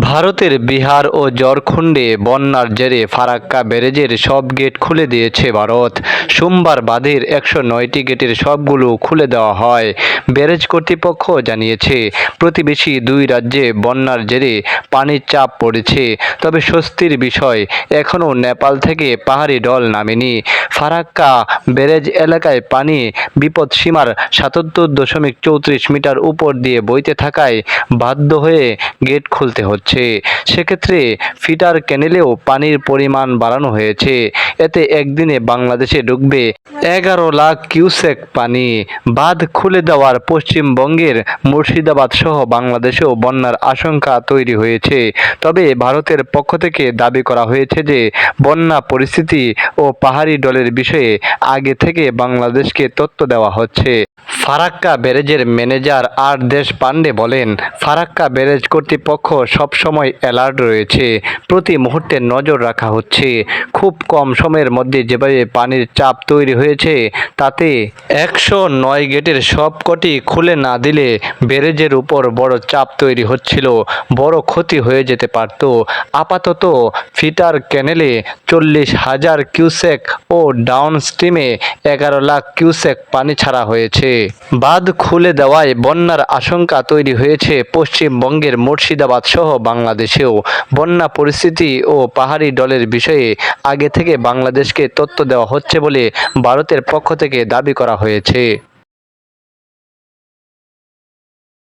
ভারতের বিহার ও ঝাড়খণ্ডে বন্যার জেরে ফারাক্কা ব্যারেজের সব গেট খুলে দিয়েছে ভারত। সোমবার বাঁধের 109টি গেটের সবগুলো খুলে দেওয়া হয়। ব্যারেজ কর্তৃপক্ষ জানিয়েছে, প্রতিবেশী দুই রাজ্যে বন্যার জেরে পানির চাপ পড়েছে। তবে স্বস্তির বিষয়, এখনও নেপাল থেকে পাহাড়ি ঢল নামেনি। ফারাক্কা ব্যারেজ এলাকায় পানি বিপদসীমার 77.34 মিটার উপর দিয়ে বইতে থাকায় বাধ্য হয়ে গেট খুলতে হচ্ছে। সেক্ষেত্রে ফিটার ক্যানেলেও পানির পরিমাণ বাড়ানো হয়েছে। এতে একদিনে বাংলাদেশে ঢুকবে 11 লাখ কিউসেক পানি। বাঁধ খুলে দেওয়ার পশ্চিমবঙ্গের মুর্শিদাবাদ সহ বাংলাদেশেও বন্যার আশঙ্কা তৈরি হয়েছে। তবে ভারতের পক্ষ থেকে দাবি করা হয়েছে যে বন্যা পরিস্থিতি ও পাহাড়ি ঢলের বিষয়ে আগে থেকে বাংলাদেশকে তথ্য দেওয়া হচ্ছে। ফারাক্কা ব্যারেজের ম্যানেজার আর দেশ পান্ডে বলেন, ফারাক্কা ব্যারেজ কর্তৃপক্ষ সবসময় অ্যালার্ট রয়েছে, প্রতি মুহূর্তে নজর রাখা হচ্ছে। খুব কম সময়ের মধ্যে যেভাবে পানির চাপ তৈরি হয়েছে তাতে 109 গেটের সবকটি খুলে না দিলে ব্যারেজের উপর বড় চাপ তৈরি হচ্ছিল, বড় ক্ষতি হয়ে যেতে পারত। আপাতত ফিটার ক্যানেলে 40,000 কিউসেক ও ডাউন স্ট্রিমে 11 লাখ কিউসেক পানি ছাড়া হয়েছে। বাঁধ খুলে দেওয়ায় বন্যার আশঙ্কা তৈরি হয়েছে পশ্চিমবঙ্গের মুর্শিদাবাদ সহ বাংলাদেশেও। বন্যা পরিস্থিতি ও পাহাড়ি ঢলের বিষয়ে আগে থেকে বাংলাদেশকে তথ্য দেওয়া হচ্ছে বলে ভারতের পক্ষ থেকে দাবি করা হয়েছে।